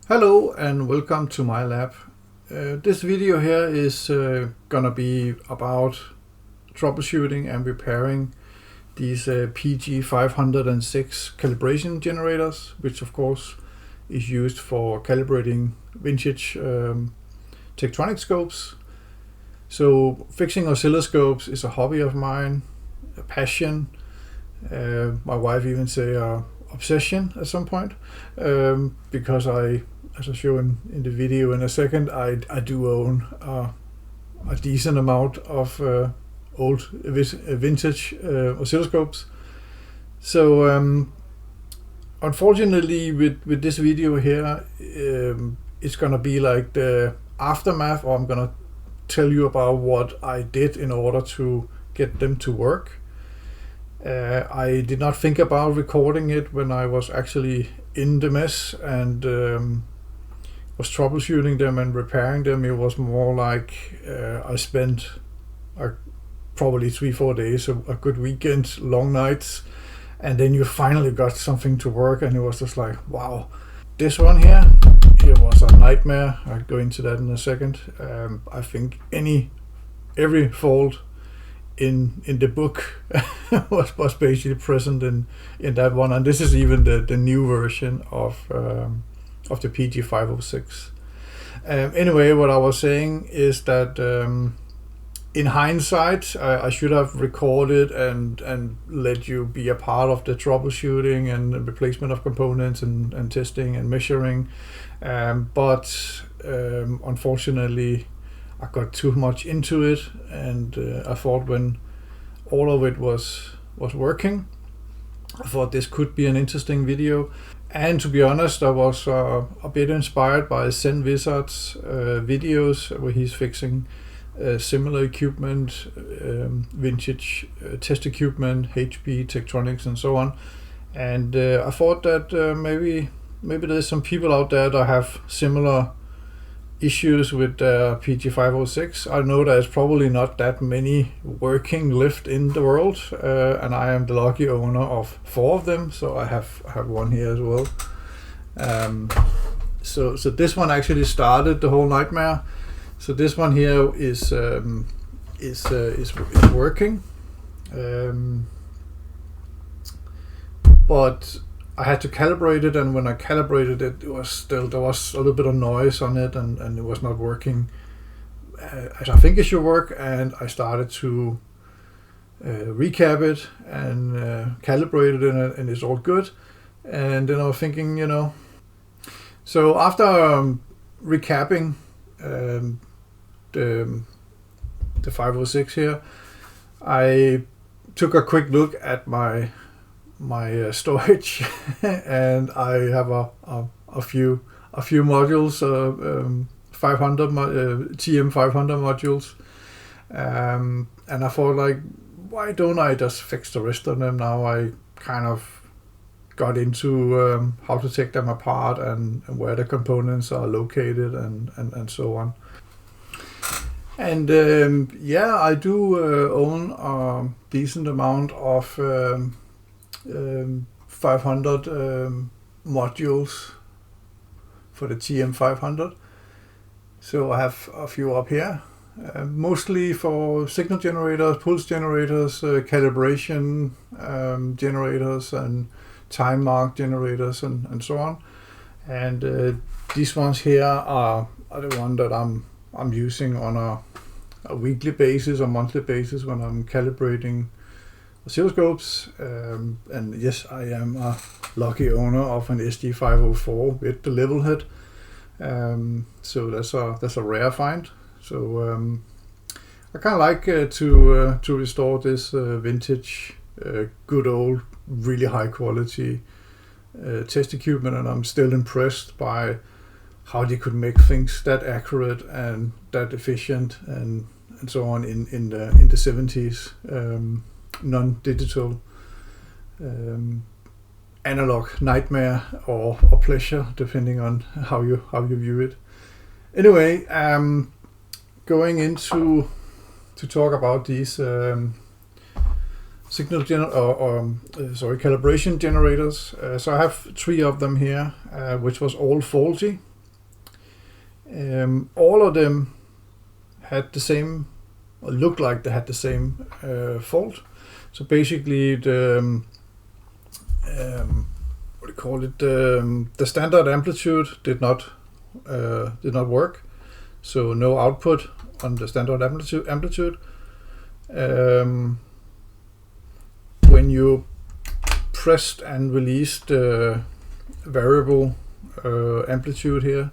Hello and welcome to my lab. This video here is gonna be about troubleshooting and repairing these PG506 calibration generators, which of course is used for calibrating vintage Tektronix scopes. So fixing oscilloscopes is a hobby of mine, a passion. My wife even say obsession at some point, because as I show in the video in a second, I do own a decent amount of old vintage oscilloscopes. So unfortunately with this video here, it's gonna be like the aftermath, or I'm gonna tell you about what I did in order to get them to work. I did not think about recording it when I was actually in the mess and was troubleshooting them and repairing them. It was more like I spent probably 3-4 days, a good weekend, long nights, and then you finally got something to work, and it was just like, wow. This one here, it was a nightmare. I'll go into that in a second. I think every fault in the book was basically present in that one, and this is even the new version of the PG506. Anyway, what I was saying is that in hindsight, I should have recorded and let you be a part of the troubleshooting and the replacement of components and testing and measuring, but unfortunately I got too much into it, and I thought when all of it was working, I thought this could be an interesting video. And to be honest, I was a bit inspired by Zen Wizard's videos where he's fixing similar equipment, vintage test equipment, HP, Tektronix and so on. And I thought that maybe there's some people out there that have similar issues with PG506. I know there's probably not that many working left in the world, and I am the lucky owner of 4 of them, so I have one here as well. So this one actually started the whole nightmare. So this one here is working, but I had to calibrate it, and when I calibrated it, there was a little bit of noise on it, and it was not working as I think it should work. And I started to recap it and calibrate it, and it's all good. And then I was thinking, so after recapping the 506 here, I took a quick look at my storage and I have a few modules, 500 TM500 modules, and I thought, like, why don't I just fix the rest of them now? I kind of got into how to take them apart and where the components are located and so on. And yeah, I do own a decent amount of 500 modules for the TM500. So I have a few up here, mostly for signal generators, pulse generators, calibration generators, and time mark generators, and so on. And these ones here are the one that I'm using on a weekly basis or monthly basis when I'm calibrating oscilloscopes, and yes, I am a lucky owner of an SD504 with the level head, so that's a rare find. So I kind of like to restore this vintage, good old, really high quality test equipment, and I'm still impressed by how they could make things that accurate and that efficient and so on in the 70s. Non-digital analog nightmare or pleasure, depending on how you view it. Anyway, going into to talk about these calibration generators. So I have 3 of them here, which was all faulty. All of them had the same, or looked like they had the same fault. So basically the the standard amplitude did not work. So no output on the standard amplitude. When you pressed and released the variable amplitude here,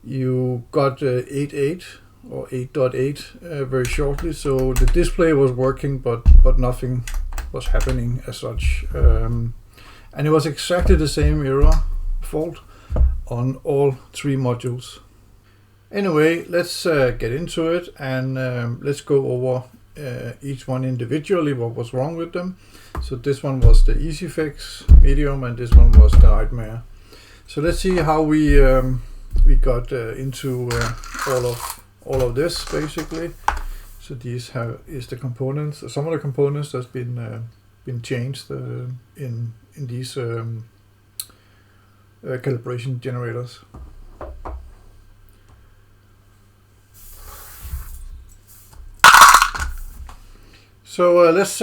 you got 8.8 or 8.8 very shortly. So the display was working, but nothing was happening as such. And it was exactly the same error fault on all 3 modules. Anyway, let's get into it, and let's go over each one individually, what was wrong with them. So this one was the easy fix, medium, and this one was the nightmare. So let's see how we got into all of this basically. So these is the components. Some of the components that's been changed in these calibration generators. So let's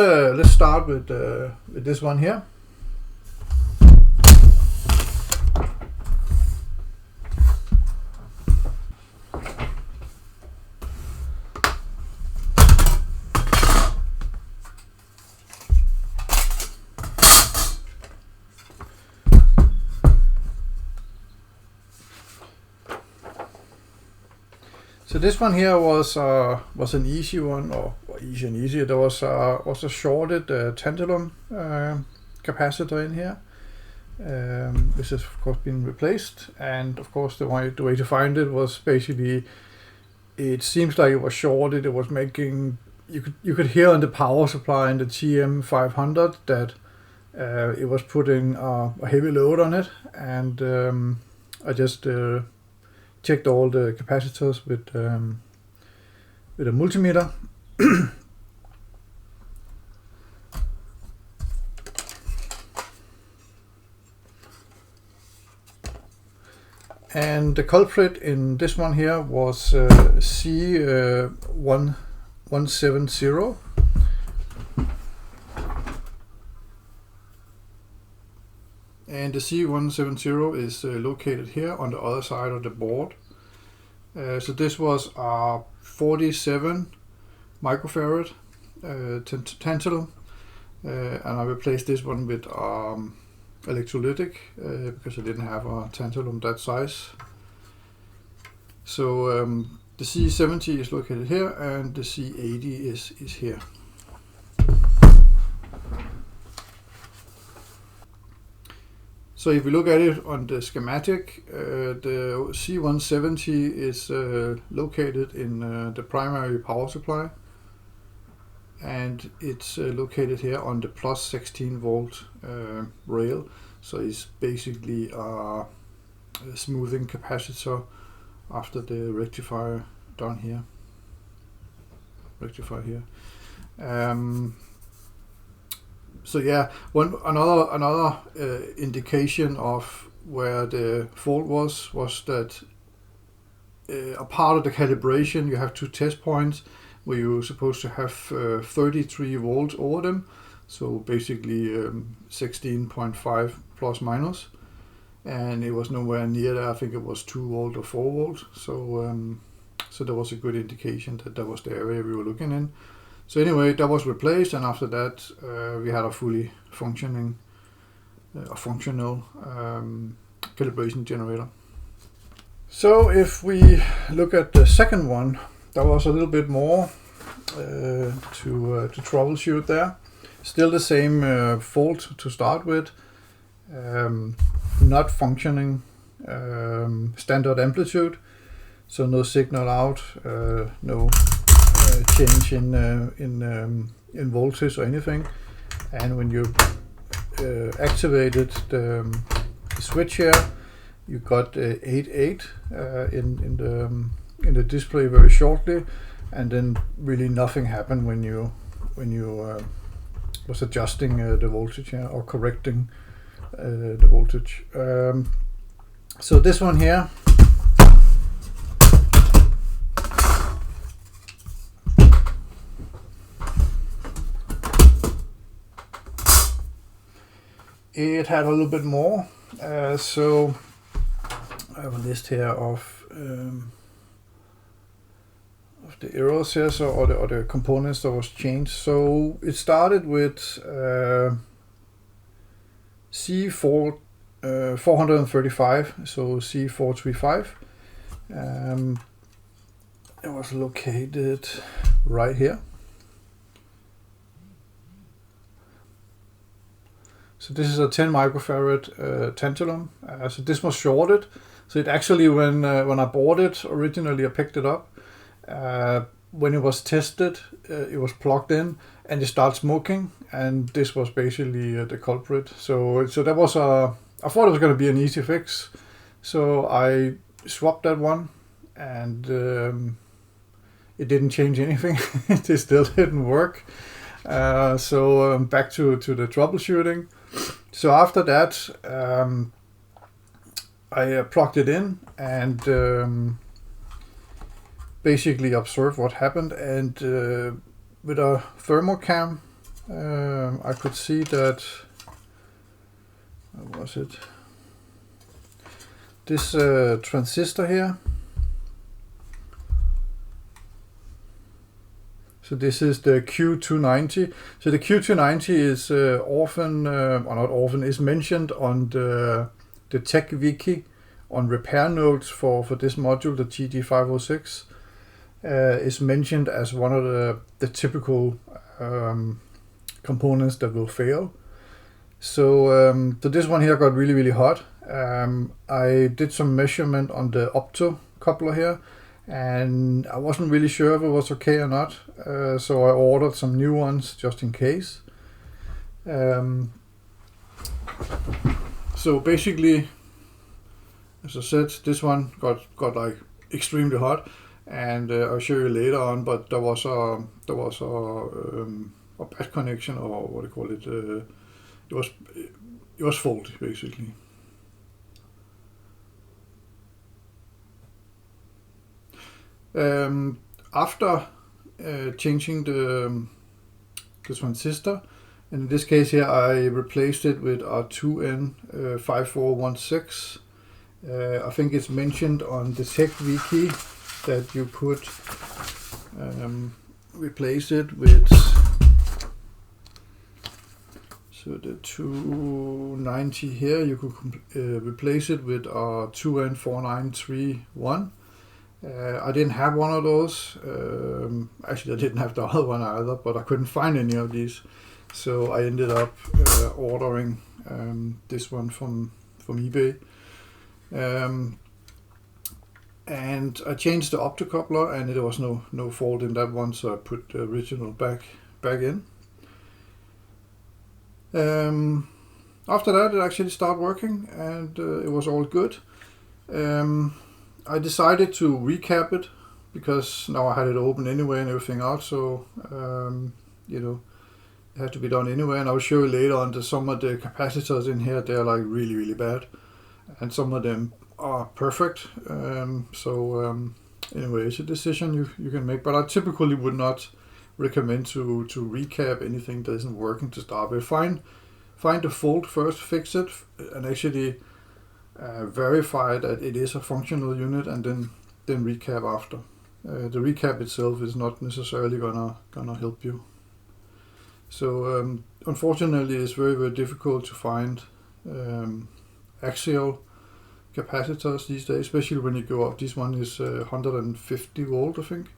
start with this one here. So this one here was an easy one, or easy and easy. There was a shorted tantalum capacitor in here, which has of course been replaced. And of course the way to find it was basically, it seems like it was shorted. It was making, you could hear on the power supply in the TM500 that it was putting a heavy load on it, and I just checked all the capacitors with a multimeter. And the culprit in this one here was C170. And the C170 is located here on the other side of the board. So this was a 47 microfarad tantalum, and I replaced this one with electrolytic because I didn't have a tantalum that size. So the C70 is located here, and the C80 is here. So if we look at it on the schematic, the C170 is located in the primary power supply, and it's located here on the plus 16 volt rail. So it's basically a smoothing capacitor after the rectifier down here. So yeah, another indication of where the fault was that a part of the calibration, you have 2 test points where you're supposed to have 33 volts over them. So basically 16.5 plus minus, and it was nowhere near that. I think it was 2 volt or 4 volt. So so that was a good indication that that was the area we were looking in. So anyway, that was replaced, and after that we had a fully functional calibration generator. So if we look at the second one, there was a little bit more to troubleshoot there. Still the same fault to start with, not functioning standard amplitude, so no signal out, no change in voltage or anything. And when you activated the switch here, you got 8.8 in the display very shortly, and then really nothing happened when you was adjusting the voltage here, or correcting the voltage. So this one here it had a little bit more. So I have a list here of the errors here, so or the components that was changed. So it started with C4 435, so C435. It was located right here. So this is a 10 microfarad tantalum. So this was shorted. So it actually, when I bought it originally, I picked it up. When it was tested, it was plugged in and it started smoking, and this was basically the culprit. So that was I thought it was going to be an easy fix. So I swapped that one, and it didn't change anything. It still didn't work. So back to the troubleshooting. So after that, I plugged it in and basically observed what happened. And with a thermocam, I could see that. What was it? This transistor here. So this is the Q290. So the Q290 is often, or not often, is mentioned on the tech wiki on repair notes for this module, the TD506. Is mentioned as one of the typical components that will fail. So this one here got really hot. I did some measurement on the opto coupler here, and I wasn't really sure if it was okay or not, so I ordered some new ones just in case. So basically, as I said, this one got like extremely hot, and I'll show you later on. But there was a bad connection, or what do you call it? It was faulty basically. After changing the transistor, in this case here I replaced it with a 2N5416. I think it's mentioned on the tech wiki that you could replace it with, so the 290 here, you could replace it with a 2N4931. I didn't have one of those. Actually, I didn't have the other one either, but I couldn't find any of these. So I ended up ordering this one from eBay. And I changed the optocoupler, and there was no fault in that one, so I put the original back in. After that, it actually started working, and it was all good. I decided to recap it because now I had it open anyway and everything out, so it had to be done anyway. And I'll show you later on that some of the capacitors in here, they're like really bad, and some of them are perfect. Anyway, it's a decision you can make, but I typically would not recommend to recap anything that isn't working to start with. Find the fault first, fix it, and actually verify that it is a functional unit, and then recap after. The recap itself is not necessarily gonna help you. So unfortunately, it's very difficult to find axial capacitors these days, especially when you go up. This one is 150 volt, I think.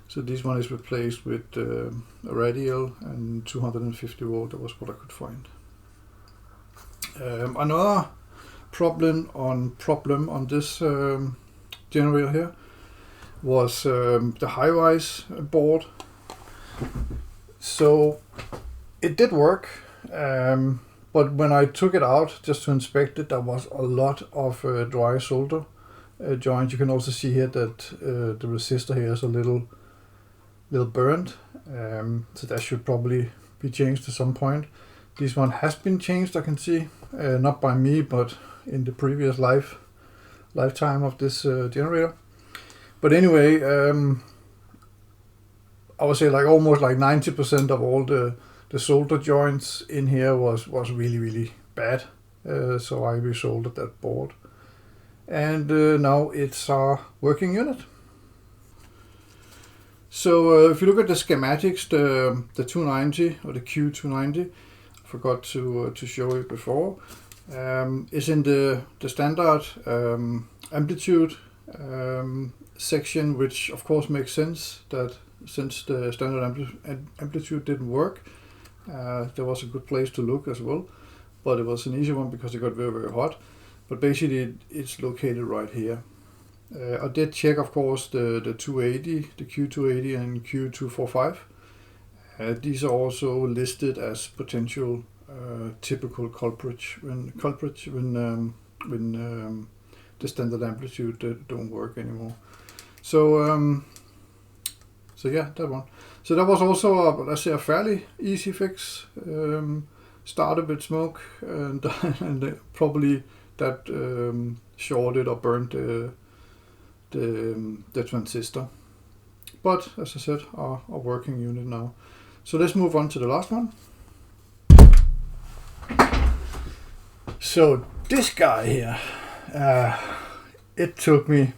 So this one is replaced with a radial, and 250 volt. That was what I could find. Another problem on this generator here was the high-rise board. So it did work, but when I took it out just to inspect it, there was a lot of dry solder joints. You can also see here that the resistor here is a little burnt, so that should probably be changed at some point. This one has been changed, I can see, not by me, but in the previous lifetime of this generator. But anyway, I would say like almost like 90% of all the solder joints in here was really bad, so I resoldered that board. And now it's our working unit. So if you look at the schematics, the 290 or the Q290, I forgot to show you before, is in the standard amplitude section, which of course makes sense that since the standard amplitude didn't work, there was a good place to look as well, but it was an easy one because it got very, very hot. But basically it's located right here. I did check, of course, the 280, the Q280 and Q245. These are also listed as potential typical culprits when the standard amplitude don't work anymore. So yeah, that one. So that was also let's say a fairly easy fix. Started with smoke and probably that shorted or burnt the transistor. But as I said, our working unit now. So let's move on to the last one. So this guy here, it took me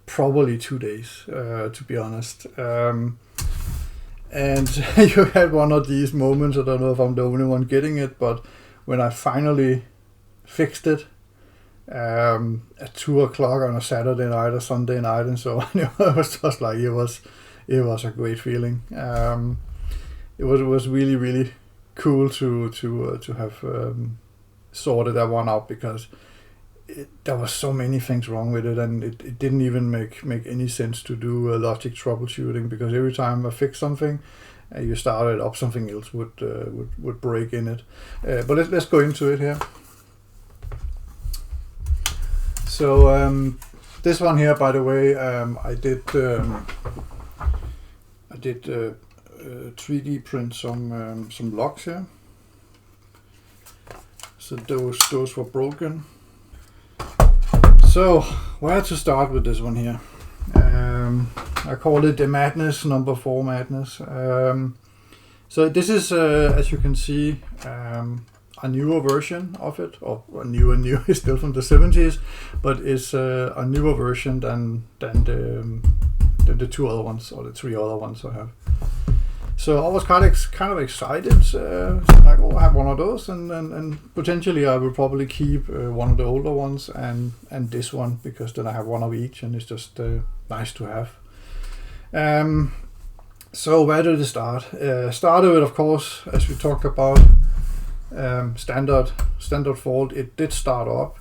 probably 2 days to be honest. And you had one of these moments, I don't know if I'm the only one getting it, but when I finally fixed it at 2 o'clock on a Saturday night or Sunday night and so on, it was just like, it was a great feeling. It was really, really cool to have sorted that one out, because there was so many things wrong with it, and it didn't even make any sense to do logic troubleshooting, because every time I fixed something, you started up, something else would break in it. But let's go into it here. So this one here, by the way, I did 3D print some locks here. So those were broken. So where to start with this one here? I call it the madness, number 4 madness. So this is, as you can see, a newer version of it, or new is still from the 70s, but it's a newer version than the 2 other ones, or the 3 other ones I have. So I was kind of excited, like, oh, I have one of those, and potentially I will probably keep one of the older ones and this one, because then I have one of each, and it's just nice to have. So where did it start? Started with, of course, as we talked about, standard fault. It did start up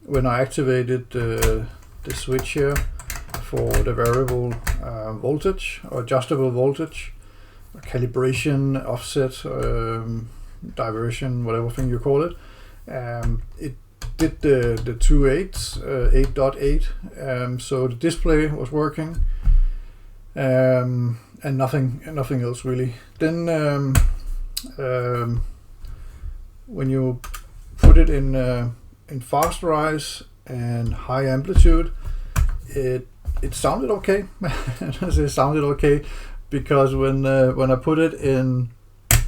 when I activated the switch here for the variable voltage or adjustable voltage, calibration, offset, diversion, whatever thing you call it. It did the 8.8, so the display was working, and nothing else really. Then when you put it in fast rise and high amplitude, it sounded okay. It sounded okay, because when I put it in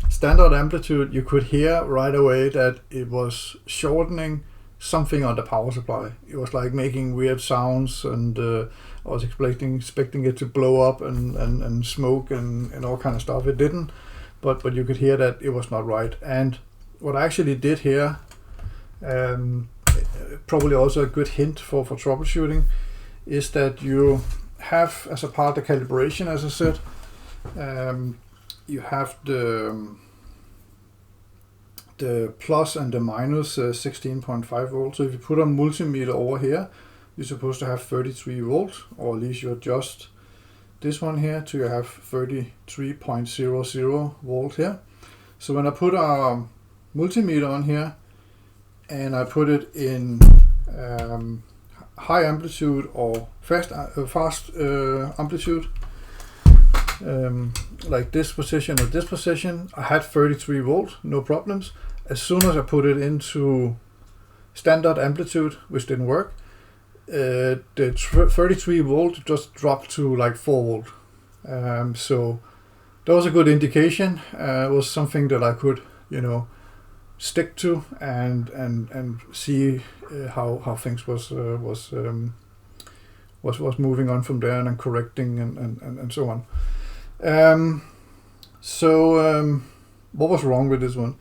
standard amplitude, you could hear right away that it was shortening something on the power supply. It was like making weird sounds, and I was expecting it to blow up and smoke and all kind of stuff. It didn't, but you could hear that it was not right. And what I actually did here, probably also a good hint for troubleshooting, is that you have, as a part of the calibration, as I said, you have the plus and the minus 16.5 volts. So if you put a multimeter over here, you're supposed to have 33 volts, or at least you adjust this one here to have 33.00 volt here. So when I put a multimeter on here and I put it in high amplitude or fast amplitude, like this position or this position, I had 33 volts, no problems. As soon as I put it into standard amplitude, which didn't work, the 33 volt just dropped to like 4 volt. So that was a good indication. It was something that I could stick to and see how things was moving on from there and correcting and so on. What was wrong with this one?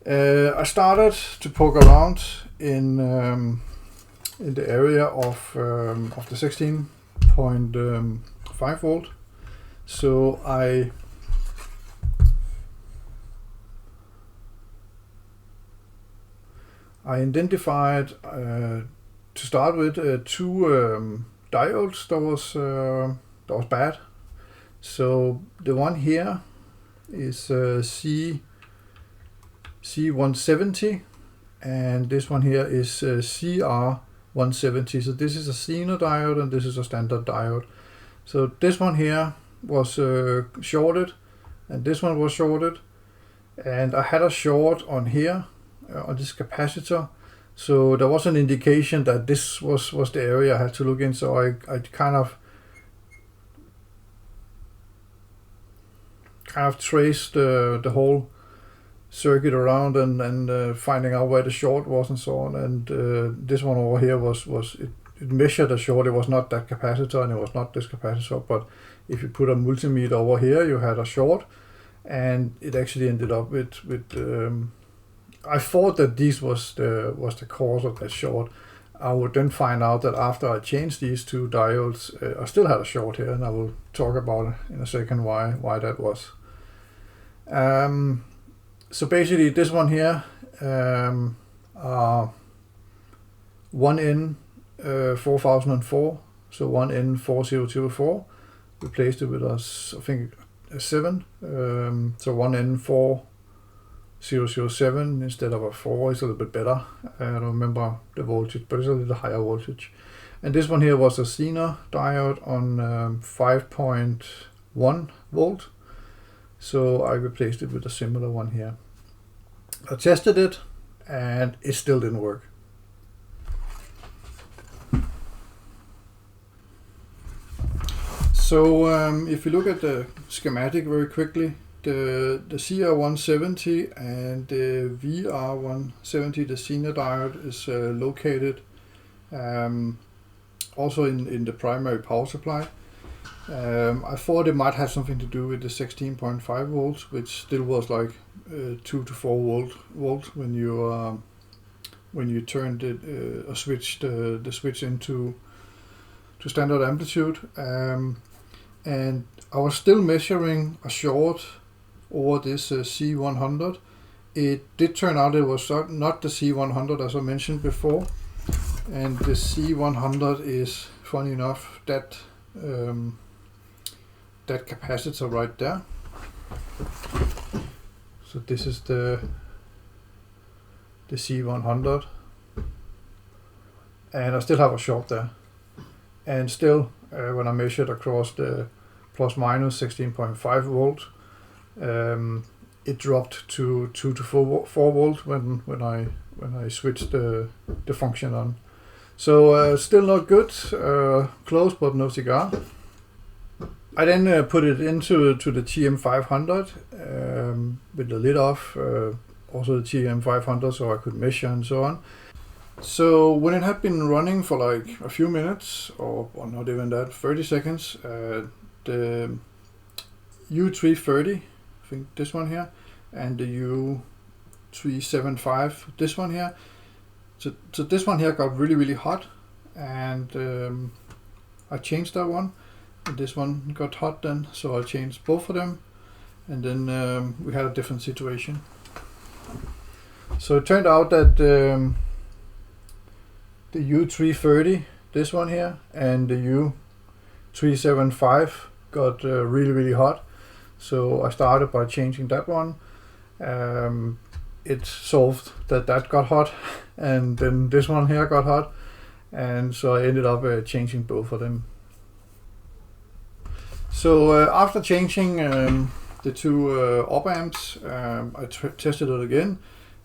I started to poke around in the area of the 16.5 volt. So I identified to start with two diodes that was bad. So the one here is C170, and this one here is CR170. So this is a Zener diode and this is a standard diode. So this one here was shorted, and this one was shorted, and I had a short on here on this capacitor. So there was an indication that this was the area I had to look in. So I kind of traced the whole circuit around and finding out where the short was and so on. And this one over here it measured a short. It was not that capacitor and it was not this capacitor, but if you put a multimeter over here, you had a short, and it actually ended up with I thought that this was the cause of that short. I would then find out that after I changed these two diodes, I still had a short here, and I will talk about in a second why that was. So basically this one here, 1N 4004, so 1N 4004, replaced it with I think a 7, so 1N 4007 instead of a 4 is a little bit better. I don't remember the voltage, but it's a little higher voltage. And this one here was a Zener diode on 5.1 volt. So I replaced it with a similar one here. I tested it and it still didn't work. So if you look at the schematic very quickly, the CR170 and the VR170, the Zener diode, is located also in the primary power supply. I thought it might have something to do with the 16.5 volts, which still was like 2 to 4 volt when you turned it or switched the switch into standard amplitude. And I was still measuring a short over this C100. It did turn out it was not the C100 as I mentioned before, and the C100 is, funny enough, that capacitor right there. So this is the C100, and I still have a short there, and still when I measured across the plus minus 16.5 volt, it dropped to 2 to 4 volt when I switched the function on. So still not good, close but no cigar. I then put it into the TM500 with the lid off, also the TM500, so I could measure and so on. So when it had been running for like a few minutes, or not even that, 30 seconds, the U330, I think this one here, and the U375, this one here. So this one here got really hot, and I changed that one. And this one got hot then, so I changed both of them, and then we had a different situation. So it turned out that the U330, this one here, and the U375 got really hot. So I started by changing that one. It solved that got hot, and then this one here got hot, and so I ended up changing both of them. So after changing the two op amps, I tested it again.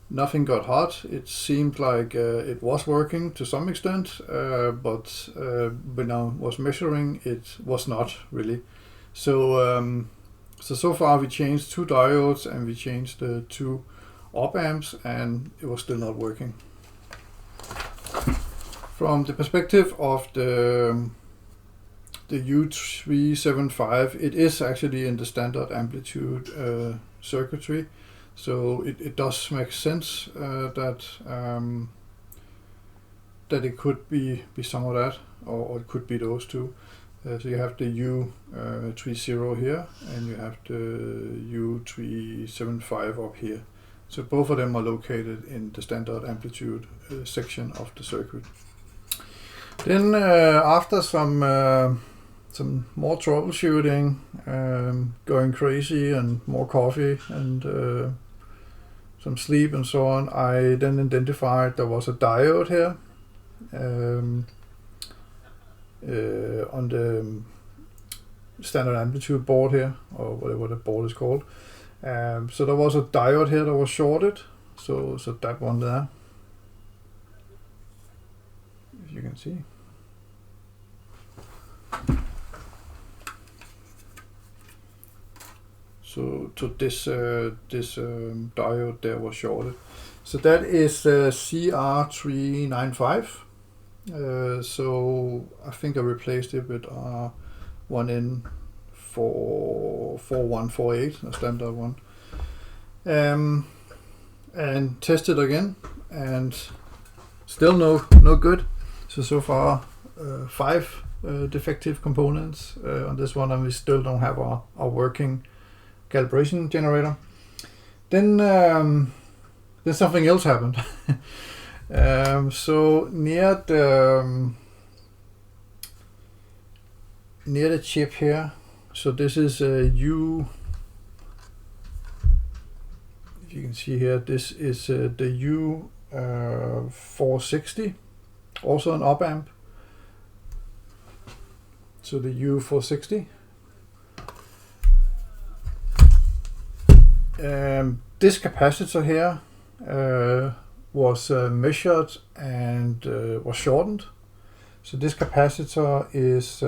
Nothing got hot. It seemed like it was working to some extent, but when I was measuring, it was not really. So so far we changed two diodes and we changed the two op amps, and it was still not working. From the perspective of the U375, it is actually in the standard amplitude circuitry, so it does make sense that it could be some of that, or it could be those two. So you have the U30 here, and you have the U375 up here. So both of them are located in the standard amplitude section of the circuit. Then after some more troubleshooting, going crazy, and more coffee, and some sleep and so on, I then identified there was a diode here on the standard amplitude board here, or whatever the board is called. So there was a diode here that was shorted, so that one there, if you can see. So this diode there was shorted. So that is CR395. So I think I replaced it with R1N4148, a standard one, and tested again, and still no good. So far 5 defective components on this one, and we still don't have a working calibration generator. Then something else happened. So near the chip here, so this is a U, if you can see here, this is the U460, also an op amp. So the U460. This capacitor here was measured and was shortened. So this capacitor is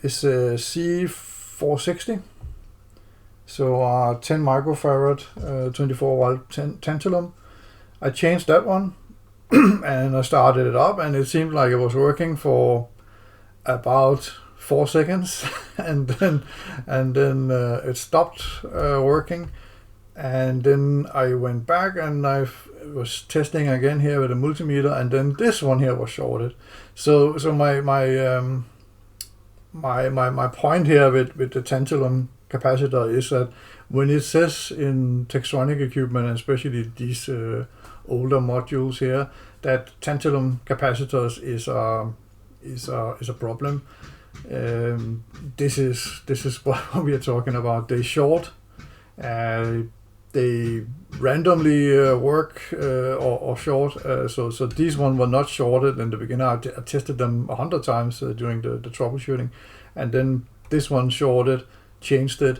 C460. So 10 microfarad, 24 volt tantalum. I changed that one and I started it up, and it seemed like it was working for about 4 seconds, and then it stopped working. And then I went back and I was testing again here with a multimeter, and then this one here was shorted. So my point here with the tantalum capacitor is that when it says in Textronic equipment, and especially these older modules here, that tantalum capacitors is a problem, this is what we are talking about. They short. They randomly work or short. So these one were not shorted in the beginning. I tested them 100 times during the troubleshooting, and then this one shorted, changed it,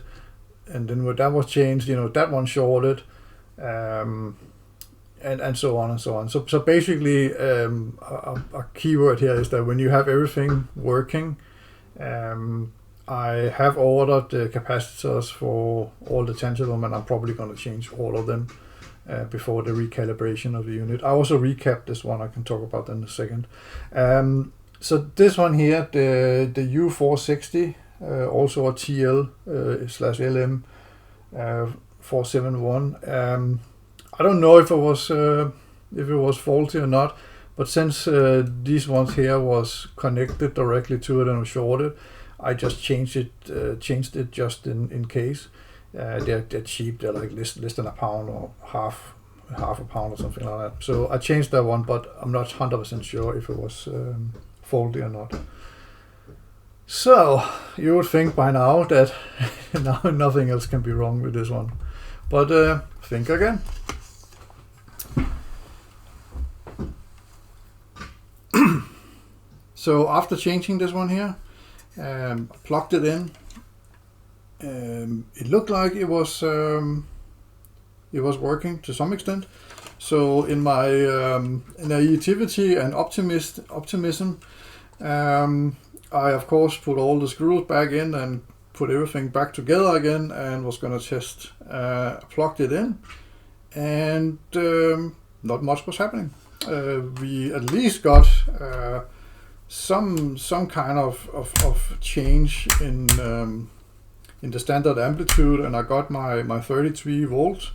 and then when that was changed, that one shorted, and so on and so on. So basically, a keyword here is that when you have everything working, I have ordered the capacitors for all the tantalum, and I'm probably going to change all of them before the recalibration of the unit. I also recapped this one. I can talk about that in a second. So this one here, the U460, also a TL/LM 471. I don't know if it was faulty or not, but since these ones here was connected directly to it and was shorted, I just changed it just in case. They're cheap. They're like less than a pound, or half a pound or something like that. So I changed that one, but I'm not 100% sure if it was faulty or not. So you would think by now that now nothing else can be wrong with this one, but think again. So after changing this one here, plugged it in. It looked like it was working to some extent. So in my naivety and optimism, I of course put all the screws back in and put everything back together again, and was going to test. Plugged it in, and not much was happening. We at least got some kind of change in the standard amplitude, and I got my 33 volts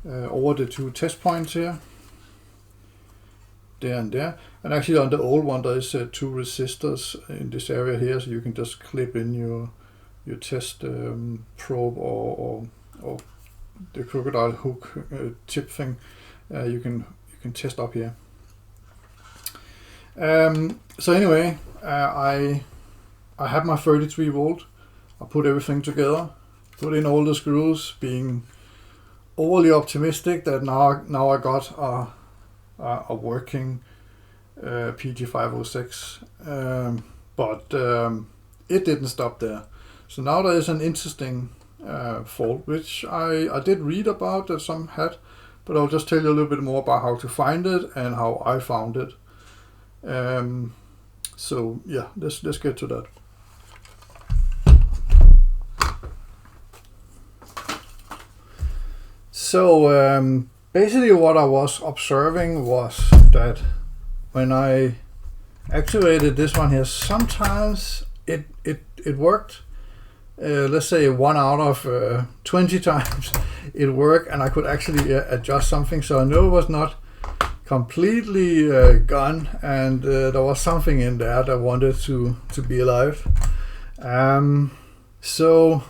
over the 2 test points here, there and there. And actually on the old one there is 2 resistors in this area here, so you can just clip in your test probe or the crocodile hook tip thing. You can test up here. So anyway, I have my 33 volt. I put everything together, put in all the screws, being overly optimistic that now I got a working PG506, but it didn't stop there. So now there is an interesting fault, which I did read about that some had, but I'll just tell you a little bit more about how to find it and how I found it. So yeah, let's get to that. So basically what I was observing was that when I activated this one here, sometimes it worked. Let's say 1 out of 20 times it worked, and I could actually adjust something. So I know it was not completely gone, and there was something in there that wanted to be alive. So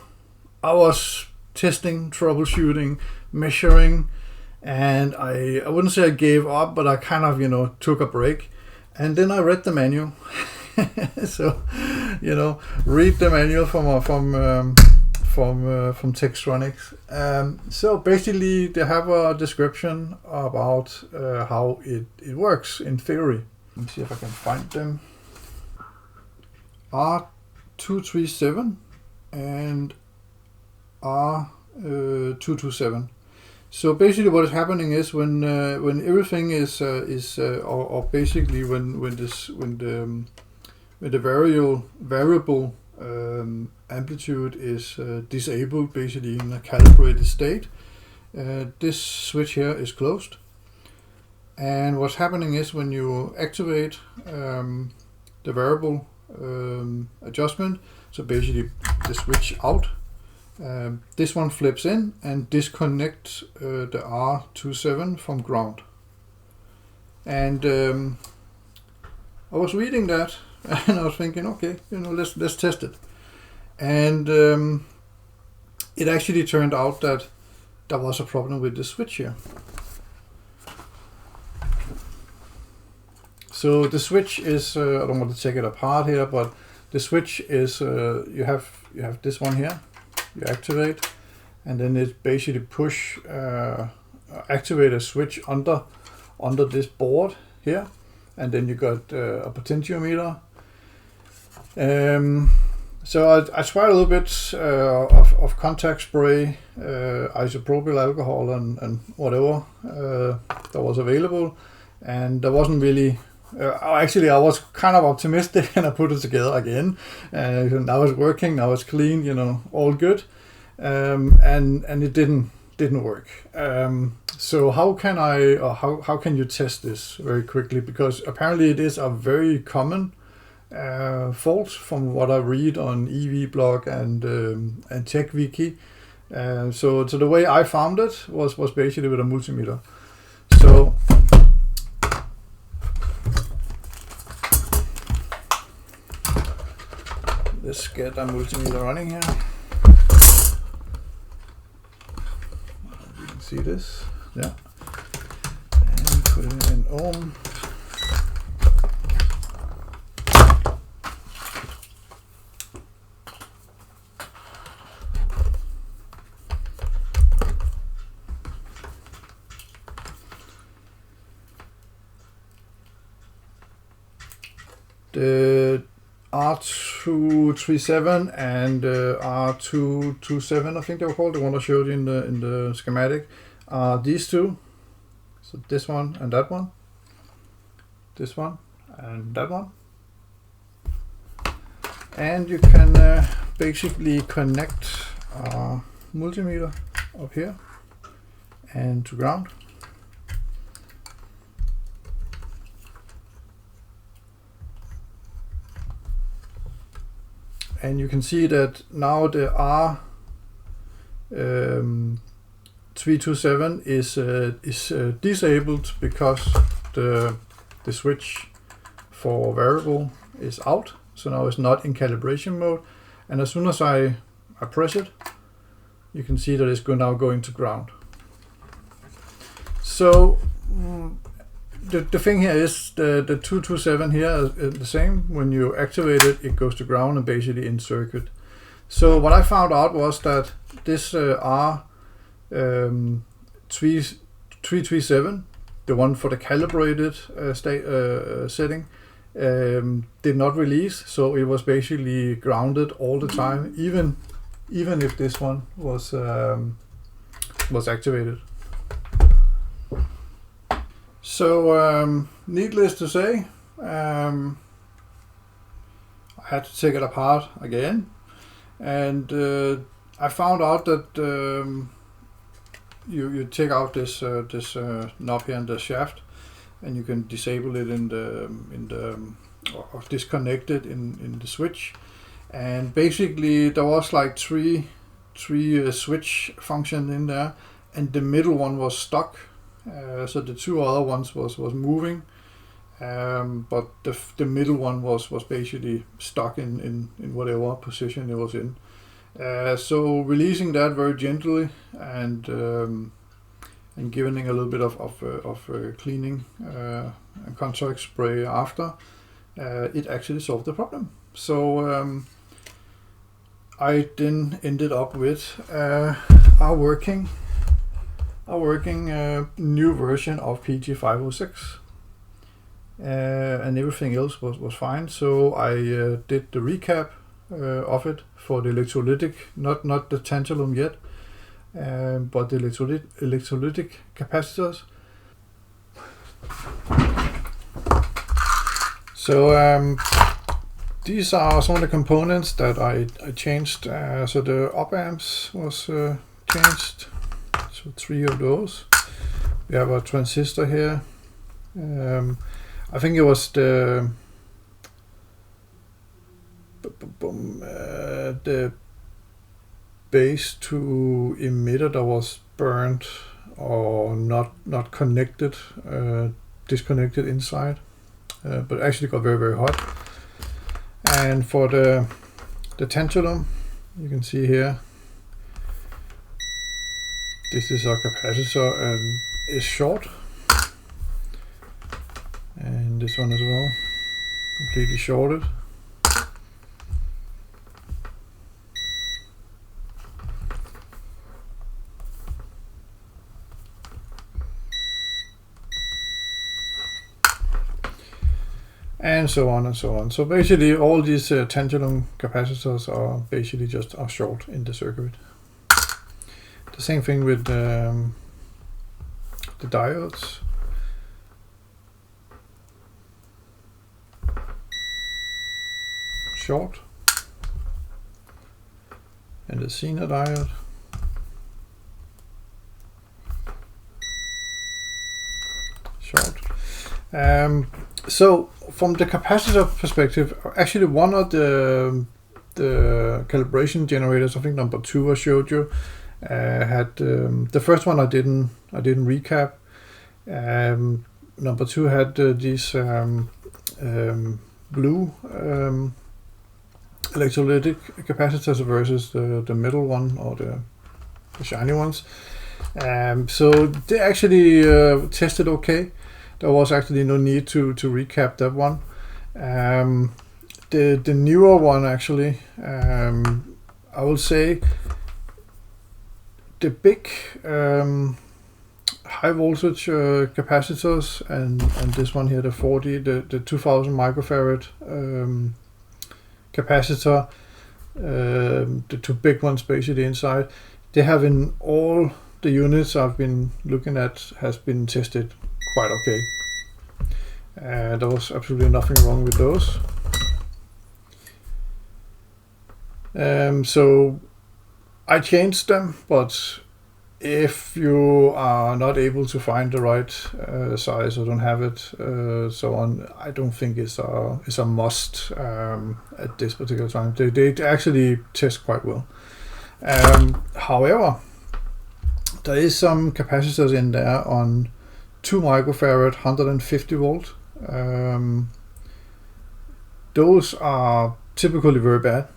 I was testing, troubleshooting, measuring, and I wouldn't say I gave up, but I kind of took a break, and then I read the manual. So read the manual from Tektronix. So basically they have a description about how it works in theory. Let me see if I can find them. R237 and R227. So basically what is happening is when everything is basically when the variable amplitude is disabled, basically in a calibrated state, this switch here is closed. And what's happening is when you activate the variable adjustment, so basically the switch out, this one flips in and disconnects the R27 from ground. And I was reading that and I was thinking, okay, let's test it. And it actually turned out that there was a problem with the switch here. So the switch is, I don't want to take it apart here, but the switch is, you have this one here, you activate, and then it basically activate a switch under this board here, and then you got a potentiometer. So I tried a little bit of contact spray, isopropyl alcohol, and whatever that was available, and there wasn't really. Actually, I was kind of optimistic, and I put it together again. Now it's working. Now it's clean. All good. And it didn't work. So how can you test this very quickly? Because apparently it is a very common fault from what I read on EV-Blog and TechWiki. So the way I found it was basically with a multimeter. So let's get a multimeter running here. You can see this, yeah. And put it in ohm. The R237 and R227, I think they were called, the one I showed you in the schematic, are these two. So this one and that one, this one and that one. And you can basically connect a multimeter up here and to ground. And you can see that now the R327 is disabled because the switch for variable is out. So now it's not in calibration mode. And as soon as I press it, you can see that it's now going to ground. So the thing here is the 227 here is the same. When you activate it, it goes to ground and basically in circuit. So what I found out was that this R327, the one for the calibrated setting, did not release. So it was basically grounded all the time, even if this one was activated. So needless to say, I had to take it apart again, and I found out that you take out this knob here in the shaft, and you can disable it or disconnect it in the switch. And basically there was like three switch functions in there, and the middle one was stuck. So the two other ones was moving, but the middle one was basically stuck in whatever position it was in. So releasing that very gently and giving it a little bit of cleaning and contact spray after, it actually solved the problem. So I then ended up with our working new version of PG506, and everything else was fine. So I did the recap of it for the electrolytic, not the tantalum yet, but the electrolytic capacitors. So these are some of the components that I changed. So the op amps was changed. So 3 of those. We have a transistor here. I think it was the base to emitter that was burned or not connected, disconnected inside, but actually got very hot. And for the tantalum, you can see here, this is our capacitor and is short, and this one as well, completely shorted. And so on and so on. So basically all these tantalum capacitors are basically just short in the circuit. The same thing with the diodes. Short. And the Zener diode. Short. So from the capacitor perspective, actually one of the calibration generators, I think number 2 I showed you, had the first one I didn't recap. Number 2 had these blue electrolytic capacitors versus the middle one, or the shiny ones. So they actually tested okay. There was actually no need to recap that one. The newer one actually, I will say the big high voltage capacitors and this one here, the 40, the 2000 microfarad capacitor, the two big ones basically inside, they have in all the units I've been looking at has been tested quite okay. There was absolutely nothing wrong with those. So I changed them, but if you are not able to find the right size or don't have it, so on, I don't think it's a must at this particular time. They actually test quite well. However, there is some capacitors in there on 2 microfarad, 150 volt. Those are typically very bad.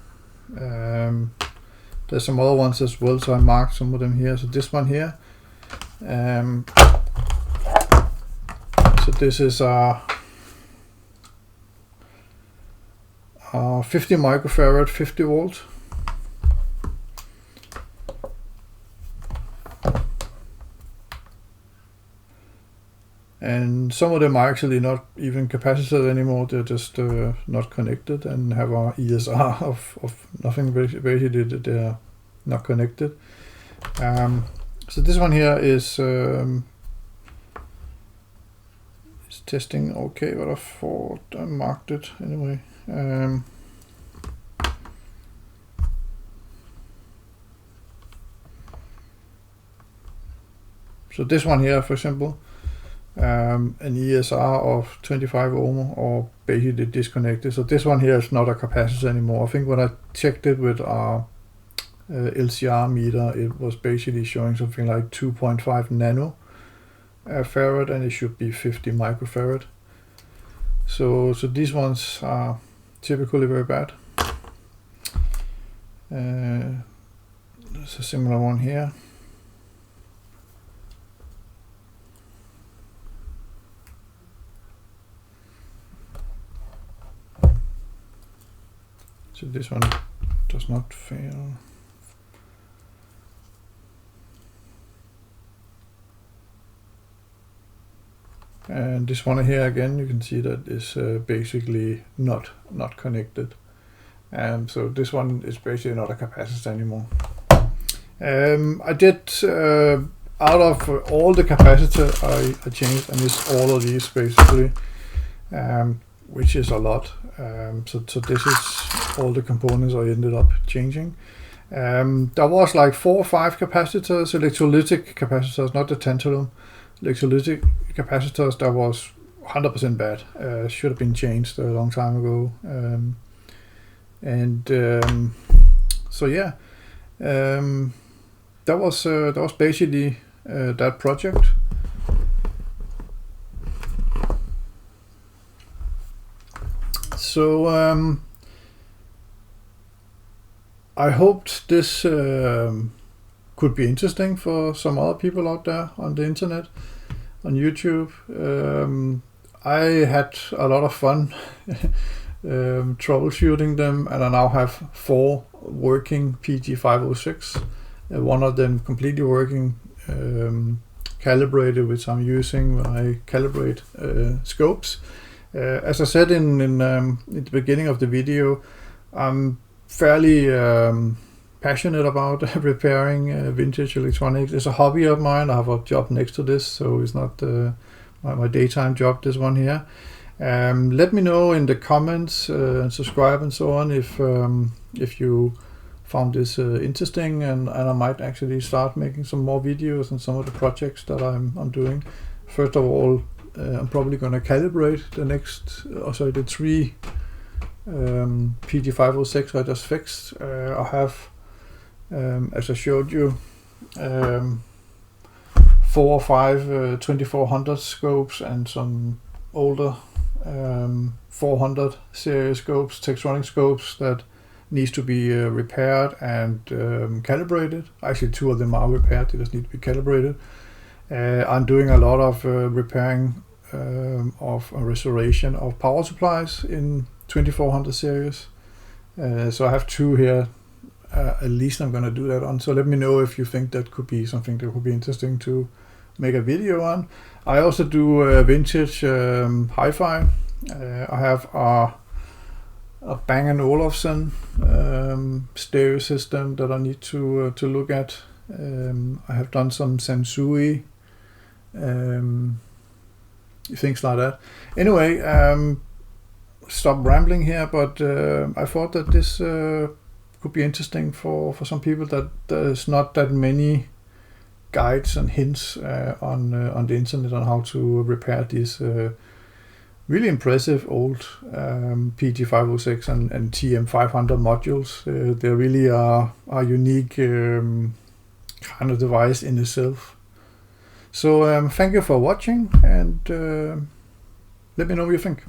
There's some other ones as well, so I marked some of them here. So this one here, so this is a 50 microfarad, 50 volt. And some of them are actually not even capacitors anymore, they're just not connected and have a ESR of nothing, basically they're not connected. So this one here is testing okay, but I thought I marked it anyway. So this one here, for example, an ESR of 25 ohm or basically disconnected. So this one here is not a capacitor anymore. I think when I checked it with our LCR meter, it was basically showing something like 2.5 nano farad, and it should be 50 microfarad. So these ones are typically very bad. There's a similar one here. So this one does not fail. And this one here again, you can see that is basically not connected. So this one is basically not a capacitor anymore. I did out of all the capacitor I changed, and it's all of these basically, which is a lot. So this is all the components I ended up changing. There was like 4 or 5 capacitors, electrolytic capacitors, not the tantalum. Electrolytic capacitors that was 100% bad. Should have been changed a long time ago. So yeah, that was basically that project. So I hoped this could be interesting for some other people out there on the internet, on YouTube. I had a lot of fun troubleshooting them, and I now have 4 working PG506. One of them completely working, calibrated, which I'm using when I calibrate scopes. As I said in the beginning of the video, I'm fairly passionate about repairing vintage electronics. It's a hobby of mine. I have a job next to this, so it's not my daytime job, this one here. Let me know in the comments and subscribe and so on if you found this interesting, and I might actually start making some more videos on some of the projects that I'm doing. First of all, I'm probably going to calibrate the 3 PG506 I just fixed. I have, as I showed you, 4 or 5 2400 scopes and some older 400 series scopes, Tektronix scopes that needs to be repaired and calibrated. Actually, 2 of them are repaired, they just need to be calibrated. I'm doing a lot of repairing of a restoration of power supplies in 2400 series. So I have 2 here, at least I'm going to do that on. So let me know if you think that could be something that would be interesting to make a video on. I also do vintage hi-fi. I have a Bang & Olufsen stereo system that I need to look at. I have done some Sansui, things like that. Anyway, stop rambling here, but I thought that this could be interesting for some people, that there's not that many guides and hints on the internet on how to repair these really impressive old PG506 and TM500 modules. They really are unique kind of device in itself. So thank you for watching, and let me know what you think.